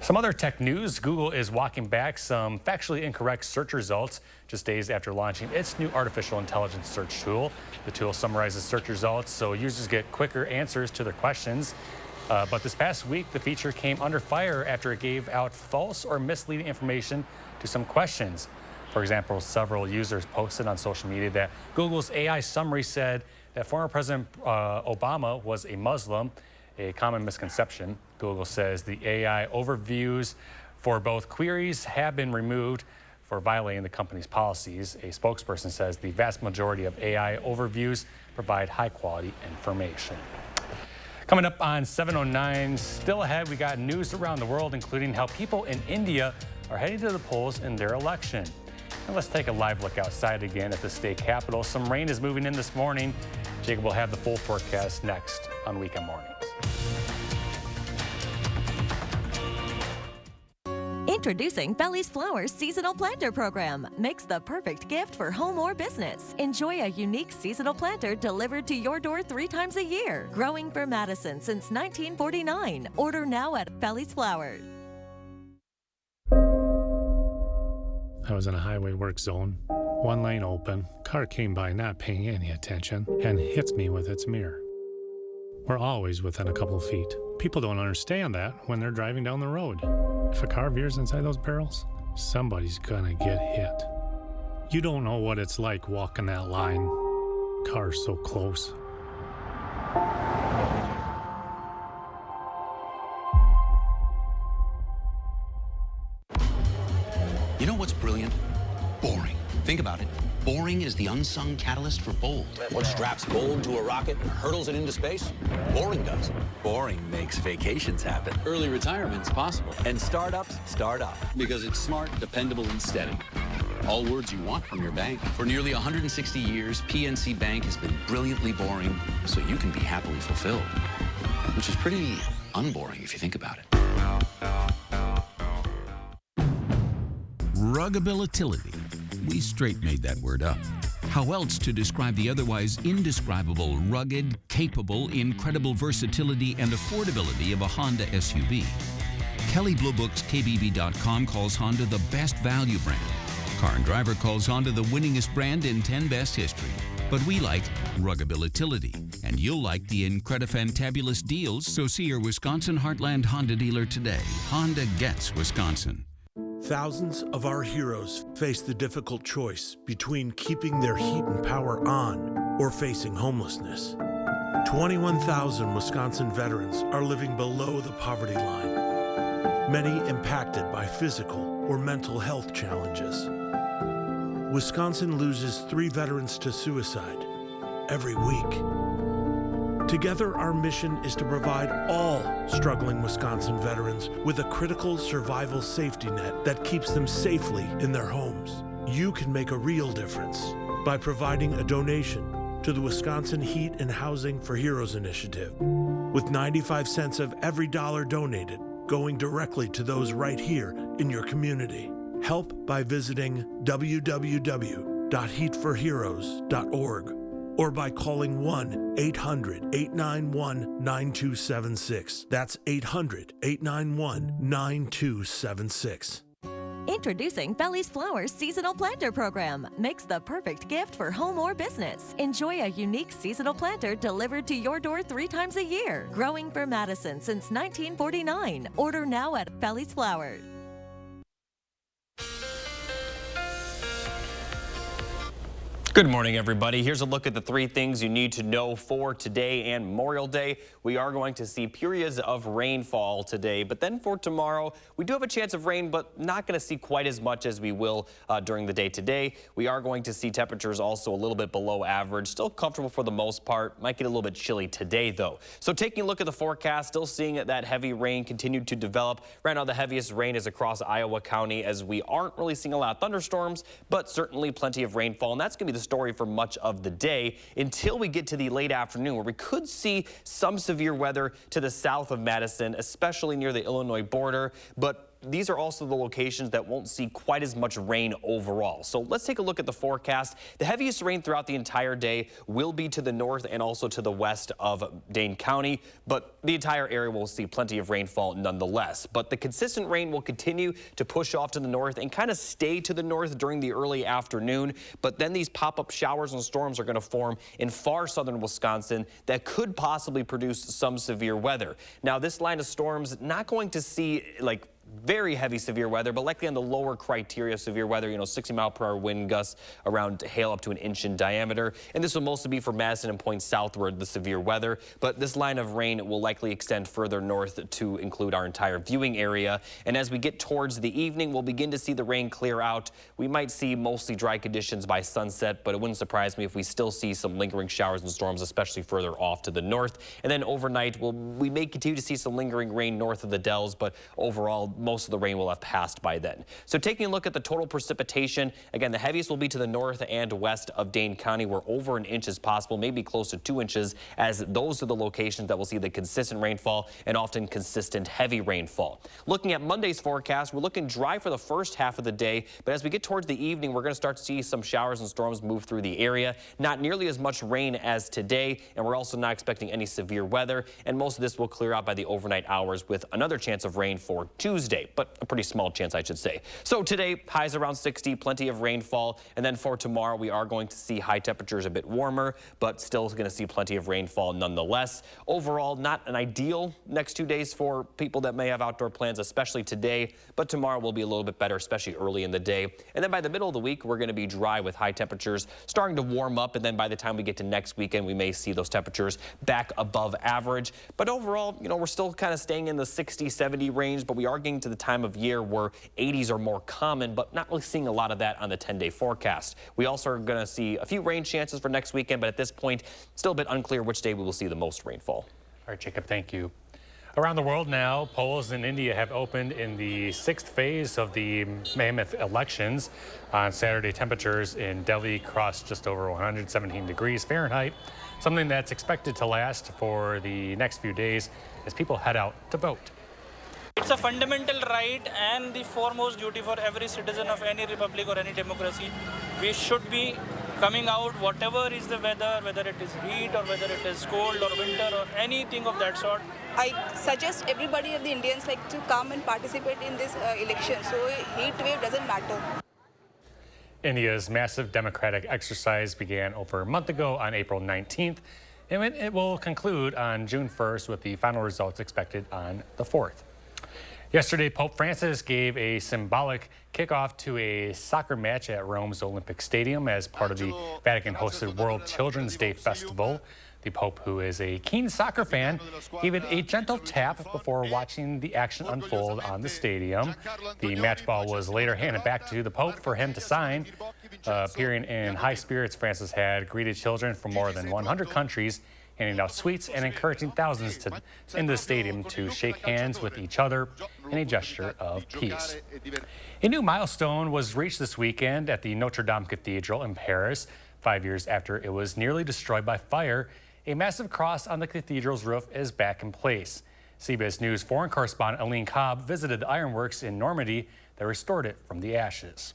Some other tech news, Google is walking back some factually incorrect search results just days after launching its new artificial intelligence search tool. The tool summarizes search results so users get quicker answers to their questions. But this past week, the feature came under fire after it gave out false or misleading information to some questions. For example, several users posted on social media that Google's AI summary said that former President Obama was a Muslim, a common misconception. Google says the AI overviews for both queries have been removed for violating the company's policies. A spokesperson says the vast majority of AI overviews provide high-quality information. Coming up on 7:09, still ahead, we got news around the world, including how people in India are heading to the polls in their election. And let's take a live look outside again at the state capitol. Some rain is moving in this morning. Jacob will have the full forecast next on Weekend Mornings.
Introducing Feli's Flowers Seasonal Planter Program. Makes the perfect gift for home or business. Enjoy a unique seasonal planter delivered to your door 3 times a year. Growing for Madison since 1949. Order now at Feli's Flowers.
I was in a highway work zone. 1 lane open. Car came by not paying any attention and hits me with its mirror. We're always within a couple feet. People don't understand that when they're driving down the road. If a car veers inside those barrels, somebody's gonna get hit. You don't know what it's like walking that line. Cars so close.
You know what's brilliant? Boring. Think about it. Boring is the unsung catalyst for bold.
What straps gold to a rocket and hurtles it into space? Boring does. Boring makes vacations happen.
Early retirement's possible.
And startups start up.
Because it's smart, dependable, and steady.
All words you want from your bank. For nearly 160 years, PNC Bank has been brilliantly boring so you can be happily fulfilled. Which is pretty unboring if you think about it.
Ruggability. We straight made that word up. How else to describe the otherwise indescribable, rugged, capable, incredible versatility and affordability of a Honda SUV? Kelley Blue Book's KBB.com calls Honda the best value brand. Car and Driver calls Honda the winningest brand in 10 best history. But we like ruggability, and you'll like the incredifantabulous deals, so see your Wisconsin Heartland Honda dealer today. Honda gets Wisconsin.
Thousands of our heroes face the difficult choice between keeping their heat and power on or facing homelessness. 21,000 Wisconsin veterans are living below the poverty line, many impacted by physical or mental health challenges. Wisconsin loses 3 veterans to suicide every week. Together, our mission is to provide all struggling Wisconsin veterans with a critical survival safety net that keeps them safely in their homes. You can make a real difference by providing a donation to the Wisconsin Heat and Housing for Heroes initiative, with 95 cents of every dollar donated going directly to those right here in your community. Help by visiting www.heatforheroes.org. or by calling 1-800-891-9276. That's 800-891-9276.
Introducing Feli's Flowers Seasonal Planter Program. Makes the perfect gift for home or business. Enjoy a unique seasonal planter delivered to your door 3 times a year. Growing for Madison since 1949. Order now at Feli's Flowers.
Good morning, everybody. Here's a look at the 3 things you need to know for today and Memorial Day. We are going to see periods of rainfall today, but then for tomorrow, we do have a chance of rain, but not going to see quite as much as we will during the day today. We are going to see temperatures also a little bit below average, still comfortable for the most part. Might get a little bit chilly today, though. So taking a look at the forecast, still seeing that heavy rain continue to develop. Right now, the heaviest rain is across Iowa County, as we aren't really seeing a lot of thunderstorms, but certainly plenty of rainfall, and that's going to be the story for much of the day until we get to the late afternoon, where we could see some severe weather to the south of Madison, especially near the Illinois border. But these are also the locations that won't see quite as much rain overall. So let's take a look at the forecast. The heaviest rain throughout the entire day will be to the north and also to the west of Dane County, but the entire area will see plenty of rainfall nonetheless. But the consistent rain will continue to push off to the north and kind of stay to the north during the early afternoon. But then these pop-up showers and storms are going to form in far southern Wisconsin that could possibly produce some severe weather. Now, this line of storms not going to see like very heavy severe weather, but likely on the lower criteria of severe weather, 60-mile-per-hour wind gusts around hail up to 1 inch in diameter. And this will mostly be for Madison and points southward, the severe weather. But this line of rain will likely extend further north to include our entire viewing area. And as we get towards the evening, we'll begin to see the rain clear out. We might see mostly dry conditions by sunset, but it wouldn't surprise me if we still see some lingering showers and storms, especially further off to the north. And then overnight, we may continue to see some lingering rain north of the Dells, but overall, most of the rain will have passed by then. So taking a look at the total precipitation, again, the heaviest will be to the north and west of Dane County, where over an inch is possible, maybe close to 2 inches, as those are the locations that will see the consistent rainfall and often consistent heavy rainfall. Looking at Monday's forecast, we're looking dry for the first half of the day, but as we get towards the evening, we're going to start to see some showers and storms move through the area. Not nearly as much rain as today, and we're also not expecting any severe weather, and most of this will clear out by the overnight hours with another chance of rain for Tuesday, but a pretty small chance, I should say. So today, highs around 60, plenty of rainfall, and then for tomorrow, we are going to see high temperatures a bit warmer, but still going to see plenty of rainfall nonetheless. Overall, not an ideal next 2 days for people that may have outdoor plans, especially today, but tomorrow will be a little bit better, especially early in the day. And then by the middle of the week, we're going to be dry with high temperatures starting to warm up, and then by the time we get to next weekend, we may see those temperatures back above average. But overall, you know, we're still kind of staying in the 60, 70 range, but we are getting to the time of year where 80s are more common, but not really seeing a lot of that on the 10-day forecast. We also are going to see a few rain chances for next weekend, but at this point, still a bit unclear which day we will see the most rainfall.
All right, Jacob, thank you. Around the world now, polls in India have opened in the 6th phase of the mammoth elections. On Saturday, temperatures in Delhi crossed just over 117 degrees Fahrenheit, something that's expected to last for the next few days as people head out to vote.
It's a fundamental right and the foremost duty for every citizen of any republic or any democracy. We should be coming out, whatever is the weather, whether it is heat or whether it is cold or winter or anything of that sort.
I suggest everybody of the Indians to come and participate in this election. So heat wave doesn't matter.
India's massive democratic exercise began over a month ago on April 19th, and it will conclude on June 1st with the final results expected on the 4th. Yesterday, Pope Francis gave a symbolic kickoff to a soccer match at Rome's Olympic Stadium as part of the Vatican-hosted World Children's Day Festival. The Pope, who is a keen soccer fan, gave it a gentle tap before watching the action unfold on the stadium. The match ball was later handed back to the Pope for him to sign. Appearing in high spirits, Francis had greeted children from more than 100 countries, handing out sweets and encouraging thousands in the stadium to shake hands with each other in a gesture of peace. A new milestone was reached this weekend at the Notre Dame Cathedral in Paris. 5 years after it was nearly destroyed by fire, a massive cross on the cathedral's roof is back in place. CBS News foreign correspondent Aline Cobb visited the ironworks in Normandy that restored it from the ashes.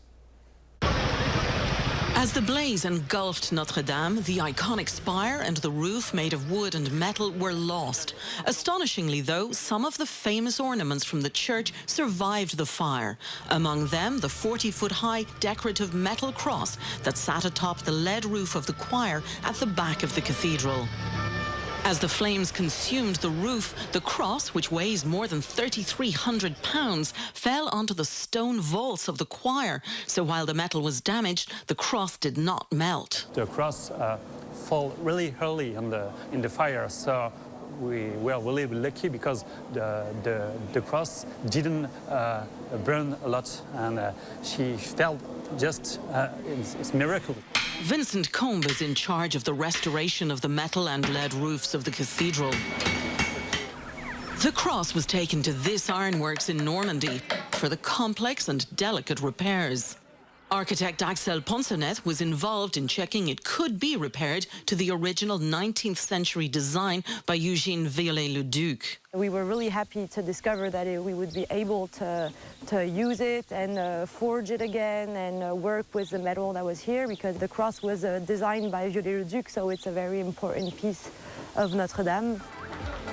As the blaze engulfed Notre Dame, the iconic spire and the roof made of wood and metal were lost. Astonishingly, though, some of the famous ornaments from the church survived the fire. Among them, the 40-foot-high decorative metal cross that sat atop the lead roof of the choir at the back of the cathedral. As the flames consumed the roof, the cross, which weighs more than 3,300 pounds, fell onto the stone vaults of the choir. So while the metal was damaged, the cross did not melt.
The cross fell really early in the fire, so we were really lucky because the cross didn't burn a lot, and she fell just, it's a miracle.
Vincent Combe is in charge of the restoration of the metal and lead roofs of the cathedral. The cross was taken to this ironworks in Normandy for the complex and delicate repairs. Architect Axel Poncenet was involved in checking it could be repaired to the original 19th century design by Eugène Viollet-le-Duc.
We were really happy to discover that we would be able to use it and forge it again and work with the metal that was here, because the cross was designed by Viollet-le-Duc, so it's a very important piece of Notre Dame.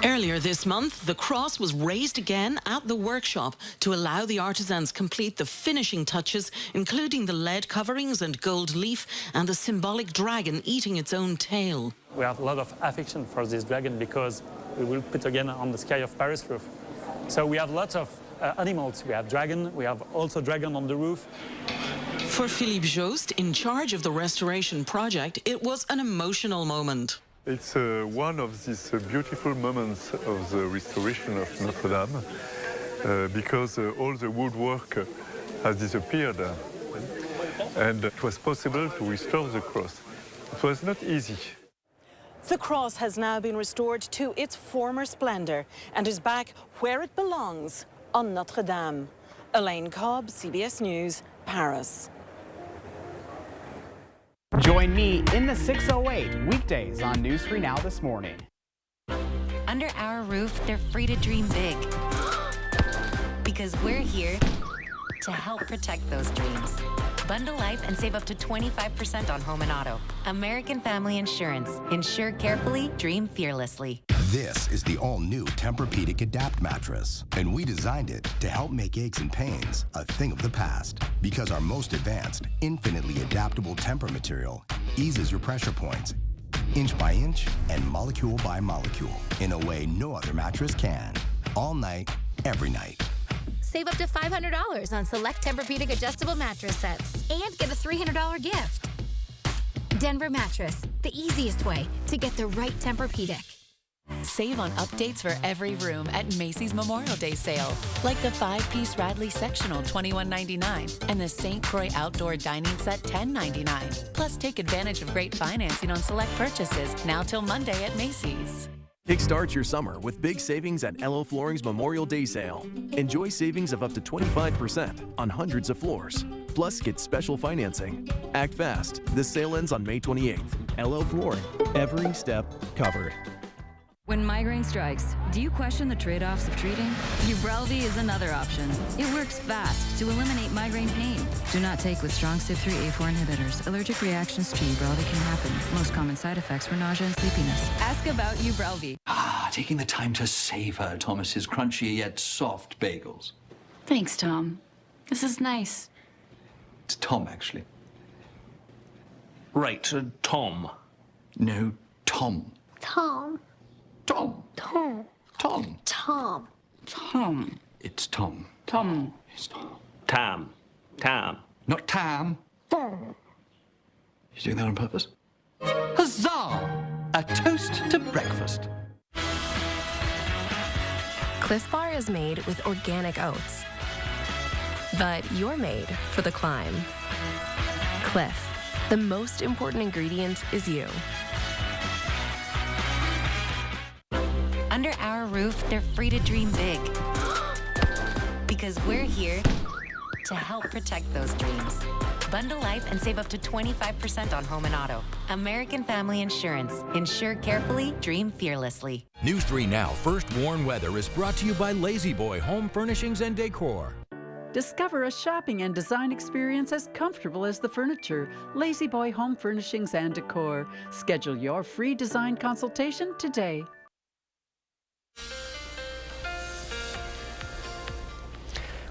Earlier this month, the cross was raised again at the workshop to allow the artisans complete the finishing touches, including the lead coverings and gold leaf and the symbolic dragon eating its own tail.
We have a lot of affection for this dragon because we will put again on the sky of Paris roof. So we have lots of animals. We have dragon, we have also dragon on the roof.
For Philippe Jost, in charge of the restoration project, it was an emotional moment.
It's one of these beautiful moments of the restoration of Notre Dame because all the woodwork has disappeared and it was possible to restore the cross. It was not easy.
The cross has now been restored to its former splendor and is back where it belongs, on Notre Dame. Elaine Cobb, CBS News, Paris.
Join me in the 608 weekdays on News 3 Now this morning.
Under our roof, they're free to dream big. Because we're here to help protect those dreams. Bundle life and save up to 25% on home and auto. American Family Insurance. Insure carefully, dream fearlessly.
This is the all-new Tempur-Pedic Adapt mattress, and we designed it to help make aches and pains a thing of the past. Because our most advanced, infinitely adaptable Tempur material eases your pressure points, inch by inch and molecule by molecule, in a way no other mattress can. All night, every night.
Save up to $500 on select Tempur-Pedic adjustable mattress sets and get a $300 gift. Denver Mattress, the easiest way to get the right Tempur-Pedic.
Save on updates for every room at Macy's Memorial Day sale, like the 5-piece Radley sectional $21.99 and the St. Croix outdoor dining set $10.99. Plus, take advantage of great financing on select purchases now till Monday at Macy's.
Kickstart your summer with big savings at LO Flooring's Memorial Day sale. Enjoy savings of up to 25% on hundreds of floors. Plus, get special financing. Act fast. This sale ends on May 28th. LO Flooring. Every step covered.
When migraine strikes, do you question the trade-offs of treating? Ubrelvy is another option. It works fast to eliminate migraine pain. Do not take with strong CYP3A4 inhibitors. Allergic reactions to Ubrelvy can happen. Most common side effects were nausea and sleepiness. Ask about Ubrelvy.
Taking the time to savor Thomas's crunchy yet soft bagels.
Thanks, Tom. This is nice.
It's Tom, actually. Right, Tom. No, Tom.
Tom.
Tom.
Tom.
Tom.
Tom.
Tom. It's Tom.
Tom.
It's Tom. Tam. Tam. Not Tam.
Tom.
You doing that on purpose? Huzzah! A toast to breakfast.
Cliff Bar is made with organic oats. But you're made for the climb. Cliff, the most important ingredient is you.
Under our roof, they're free to dream big. Because we're here to help protect those dreams. Bundle life and save up to 25% on home and auto. American Family Insurance. Insure carefully, dream fearlessly.
News 3 Now First Warn Weather is brought to you by Lazy Boy Home Furnishings and Decor.
Discover a shopping and design experience as comfortable as the furniture. Lazy Boy Home Furnishings and Decor. Schedule your free design consultation today.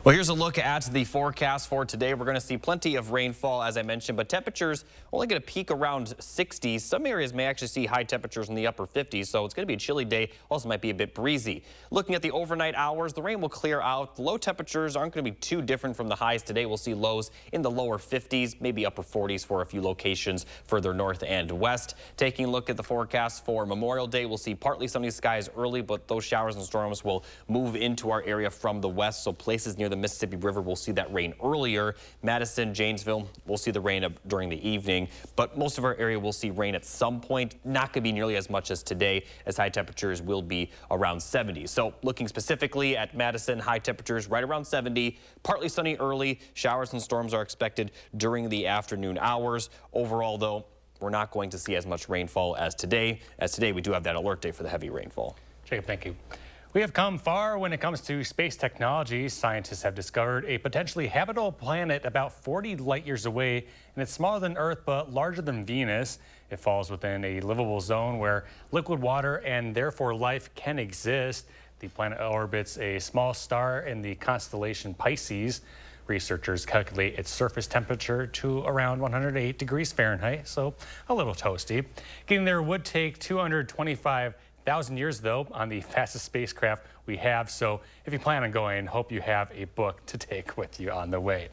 Well, here's a look at the forecast for today. We're going to see plenty of rainfall, as I mentioned, but temperatures only going to peak around 60. Some areas may actually see high temperatures in the upper 50s, so it's going to be a chilly day. Also might be a bit breezy. Looking at the overnight hours, the rain will clear out. The low temperatures aren't going to be too different from the highs today. We'll see lows in the lower 50s, maybe upper 40s for a few locations further north and west. Taking a look at the forecast for Memorial Day, we'll see partly sunny skies early, but those showers and storms will move into our area from the west, so places near the Mississippi River will see that rain earlier. Madison, Janesville, we'll see the rain during the evening, but most of our area will see rain at some point. Not going to be nearly as much as today, as high temperatures will be around 70. So looking specifically at Madison, high temperatures right around 70, partly sunny early. Showers and storms are expected during the afternoon hours. Overall, though, we're not going to see as much rainfall as today. As today, we do have that alert day for the heavy rainfall.
Jacob, thank you. We have come far when it comes to space technology. Scientists have discovered a potentially habitable planet about 40 light years away, and it's smaller than Earth but larger than Venus. It falls within a livable zone where liquid water and therefore life can exist. The planet orbits a small star in the constellation Pisces. Researchers calculate its surface temperature to around 108 degrees Fahrenheit, so a little toasty. Getting there would take 225,000 years, though, on the fastest spacecraft we have. So if you plan on going, hope you have a book to take with you on the way.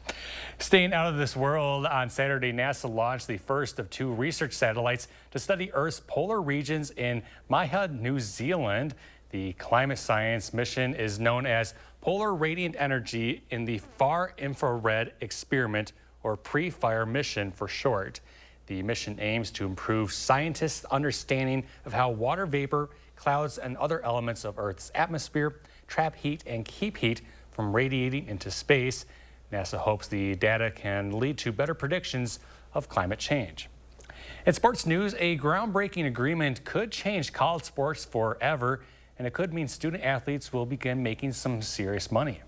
Staying out of this world, on Saturday, NASA launched the first of 2 research satellites to study Earth's polar regions in Mahia, New Zealand. The climate science mission is known as Polar Radiant Energy in the Far Infrared Experiment, or PRE-FIRE mission for short. The mission aims to improve scientists' understanding of how water vapor, clouds, and other elements of Earth's atmosphere trap heat and keep heat from radiating into space. NASA hopes the data can lead to better predictions of climate change. In sports news, a groundbreaking agreement could change college sports forever, and it could mean student athletes will begin making some serious money.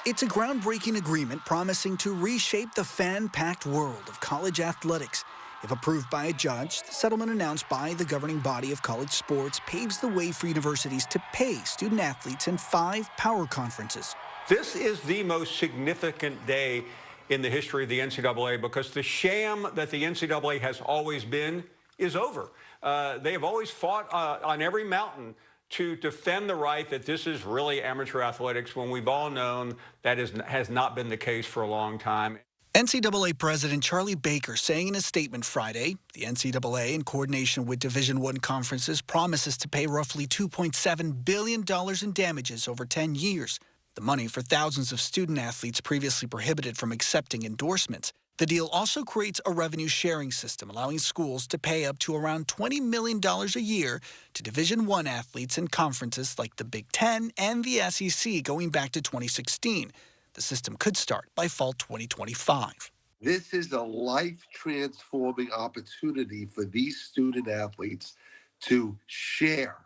It's a groundbreaking agreement promising to reshape the fan-packed world of college athletics. If approved by a judge, the settlement announced by the governing body of college sports paves the way for universities to pay student athletes in 5 power conferences.
This is the most significant day in the history of the NCAA because the sham that the NCAA has always been is over. They have always fought on every mountain to defend the right that this is really amateur athletics when we've all known that has not been the case for a long time.
NCAA President Charlie Baker saying in a statement Friday, the NCAA, in coordination with Division I conferences, promises to pay roughly $2.7 billion in damages over 10 years. The money for thousands of student athletes previously prohibited from accepting endorsements. The deal also creates a revenue sharing system, allowing schools to pay up to around $20 million a year to Division I athletes in conferences like the Big Ten and the SEC going back to 2016. The system could start by fall 2025.
This is a life-transforming opportunity for these student athletes to share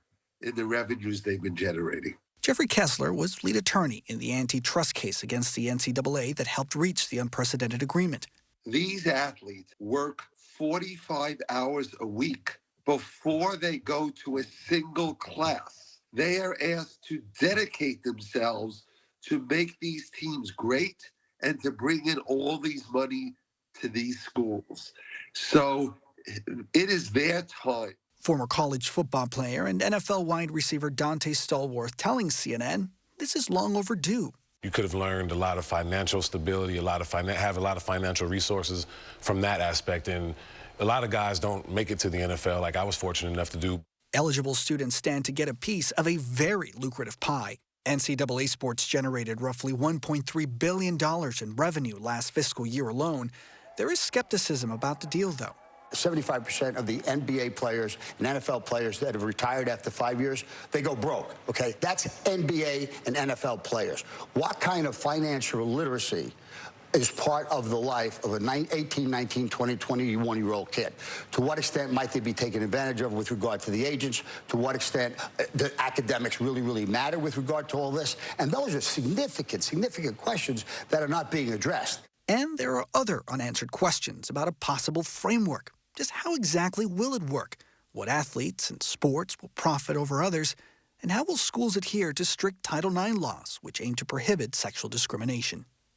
in the revenues they've been generating.
Jeffrey Kessler was lead attorney in the antitrust case against the NCAA that helped reach the unprecedented agreement.
These athletes work 45 hours a week before they go to a single class. They are asked to dedicate themselves to make these teams great and to bring in all these money to these schools. So it is their time.
Former college football player and NFL wide receiver Dante Stallworth telling CNN this is long overdue.
You could have learned a lot of financial stability, have a lot of financial resources from that aspect. And a lot of guys don't make it to the NFL like I was fortunate enough to do.
Eligible students stand to get a piece of a very lucrative pie. NCAA sports generated roughly $1.3 billion in revenue last fiscal year alone. There is skepticism about the deal, though.
75% of the NBA players and NFL players that have retired after 5 years, they go broke, okay? That's NBA and NFL players. What kind of financial literacy is part of the life of an 18, 19, 20, 21-year-old kid? To what extent might they be taken advantage of with regard to the agents? To what extent the academics really matter with regard to all this? And those are significant questions that are not being addressed.
And there are other unanswered questions about a possible framework. Just how exactly will it work? What athletes and sports will profit over others? And how will schools adhere to strict Title IX laws, which aim to prohibit sexual discrimination?